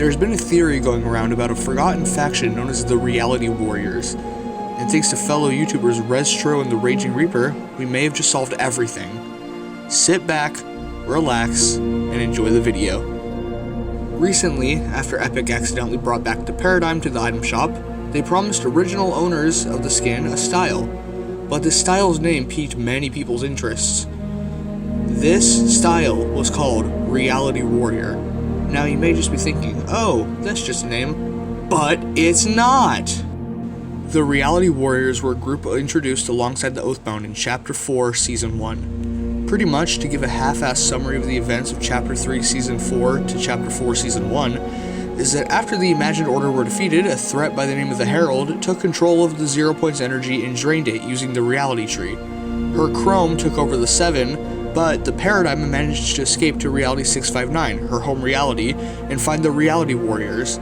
There's been a theory going around about a forgotten faction known as the Reality Warriors, and thanks to fellow YouTubers Rezztro and TheRagingReaper, we may have just solved everything. Sit back, relax, and enjoy the video. Recently, after Epic accidentally brought back the paradigm to the item shop, they promised original owners of the skin a style, but this style's name piqued many people's interests. This style was called Reality Warrior. Now you may just be thinking, oh, that's just a name, but it's not! The Reality Warriors were a group introduced alongside the Oathbound in Chapter 4, Season 1. Pretty much, to give a half-assed summary of the events of Chapter 3, Season 4 to Chapter 4, Season 1, is that after the Imagined Order were defeated, a threat by the name of the Herald took control of the 0 Point's energy and drained it using the Reality Tree. Her Chrome took over the 7, but the Paradigm managed to escape to Reality 659, her home reality, and find the Reality Warriors.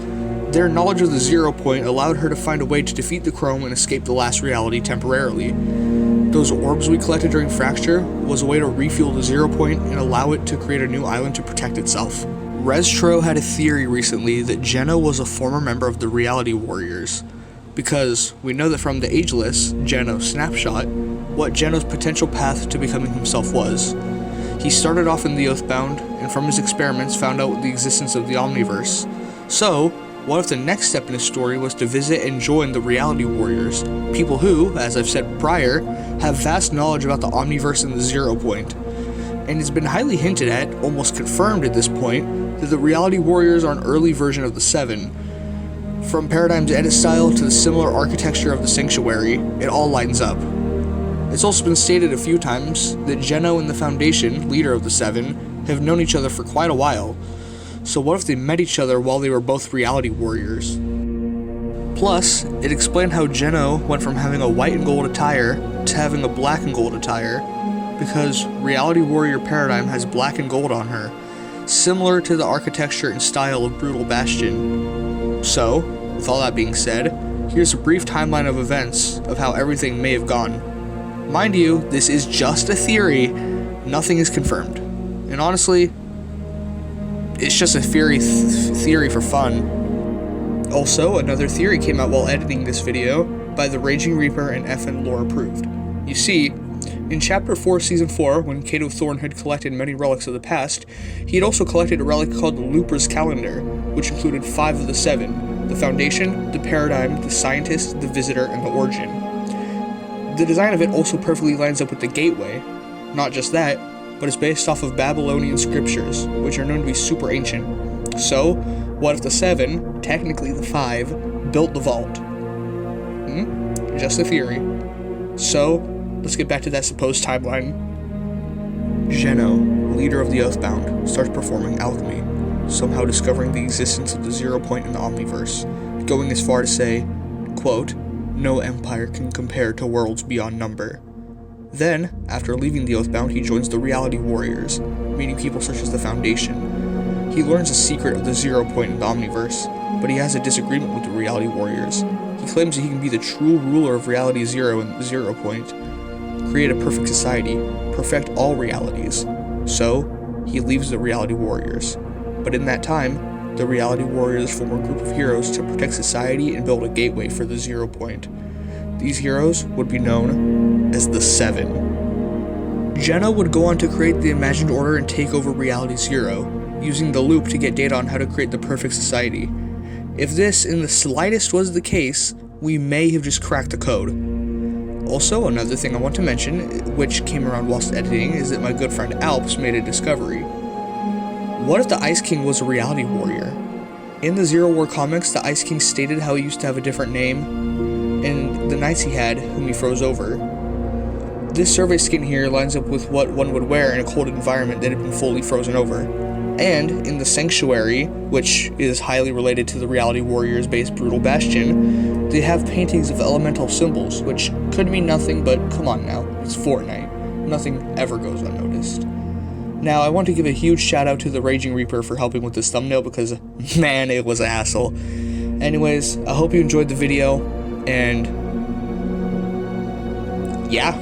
Their knowledge of the 0 Point allowed her to find a way to defeat the Chrome and escape the last reality temporarily. Those orbs we collected during Fracture was a way to refuel the 0 Point and allow it to create a new island to protect itself. Rezztro had a theory recently that Jeno was a former member of the Reality Warriors, because we know that from the Ageless, Jeno snapshot, what Geno's potential path to becoming himself was. He started off in the Oathbound, and from his experiments found out the existence of the Omniverse. So, what if the next step in his story was to visit and join the Reality Warriors, people who, as I've said prior, have vast knowledge about the Omniverse and the 0 Point. And it's been highly hinted at, almost confirmed at this point, that the Reality Warriors are an early version of the 7. From Paradigm's edit style to the similar architecture of the Sanctuary, it all lines up. It's also been stated a few times that Jeno and the Foundation, leader of the 7, have known each other for quite a while. So what if they met each other while they were both Reality Warriors? Plus, it explained how Jeno went from having a white and gold attire to having a black and gold attire, because Reality Warrior Paradigm has black and gold on her, similar to the architecture and style of Brutal Bastion. So, with all that being said, here's a brief timeline of events of how everything may have gone. Mind you, this is just a theory, nothing is confirmed. And honestly, it's just a theory for fun. Also, another theory came out while editing this video by TheRagingReaper and FortniteLoreApproved. You see, in Chapter 4, Season 4, when Cato Thorn had collected many relics of the past, he had also collected a relic called the Bloopers Calendar, which included 5 of the 7, the Foundation, the Paradigm, the Scientist, the Visitor, and the Origin. The design of it also perfectly lines up with the Gateway. Not just that, but it's based off of Babylonian scriptures, which are known to be super ancient. So, what if the 7, technically the 5, built the vault? Just a theory. So, let's get back to that supposed timeline. Jeno, leader of the Oathbound, starts performing alchemy, somehow discovering the existence of the 0 Point in the Omniverse, going as far to say, quote, "No empire can compare to worlds beyond number." Then, after leaving the Oathbound, he joins the Reality Warriors, meeting people such as the Foundation. He learns a secret of the 0 Point in the Omniverse, but he has a disagreement with the Reality Warriors. He claims that he can be the true ruler of Reality 0 and the 0 Point, create a perfect society, perfect all realities. So, he leaves the Reality Warriors. But in that time, the Reality Warriors form a group of heroes to protect society and build a gateway for the 0 Point. These heroes would be known as the 7. Jeno would go on to create the Imagined Order and take over Reality 0, using the loop to get data on how to create the perfect society. If this in the slightest was the case, we may have just cracked the code. Also, another thing I want to mention, which came around whilst editing, is that my good friend ALPZ made a discovery. What if the Ice King was a Reality Warrior? In the Zero War comics, the Ice King stated how he used to have a different name, and the knights he had, whom he froze over. This survey skin here lines up with what one would wear in a cold environment that had been fully frozen over. And in the Sanctuary, which is highly related to the Reality Warriors based Brutal Bastion, they have paintings of elemental symbols, which could mean nothing, but come on now, it's Fortnite. Nothing ever goes unnoticed. Now, I want to give a huge shout out to TheRagingReaper for helping with this thumbnail because, man, it was a hassle. Anyways, I hope you enjoyed the video, and yeah,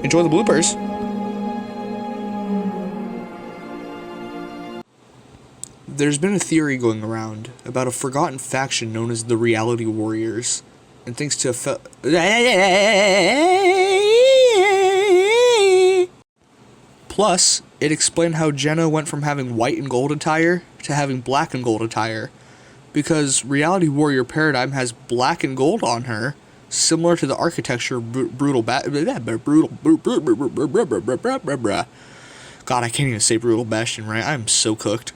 enjoy the bloopers. There's been a theory going around about a forgotten faction known as the Reality Warriors, and thanks to Plus, it explained how Jeno went from having white and gold attire to having black and gold attire, because Reality Warrior Paradigm has black and gold on her, similar to the architecture Brutal. God, I can't even say Brutal Bastion right. I'm so cooked.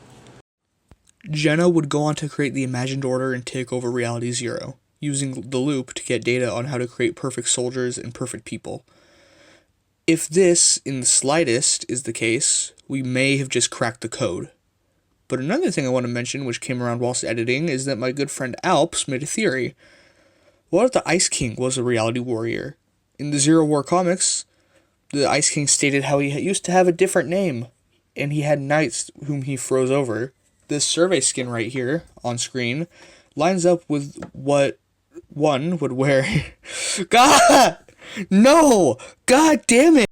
Jeno would go on to create the Imagined Order and take over Reality Zero, using the loop to get data on how to create perfect soldiers and perfect people. If this, in the slightest, is the case, we may have just cracked the code. But another thing I want to mention, which came around whilst editing, is that my good friend ALPZ made a theory. What if the Ice King was a Reality Warrior? In the Zero War comics, the Ice King stated how he used to have a different name, and he had knights whom he froze over. This survey skin right here, on screen, lines up with what one would wear. God! No! God damn it!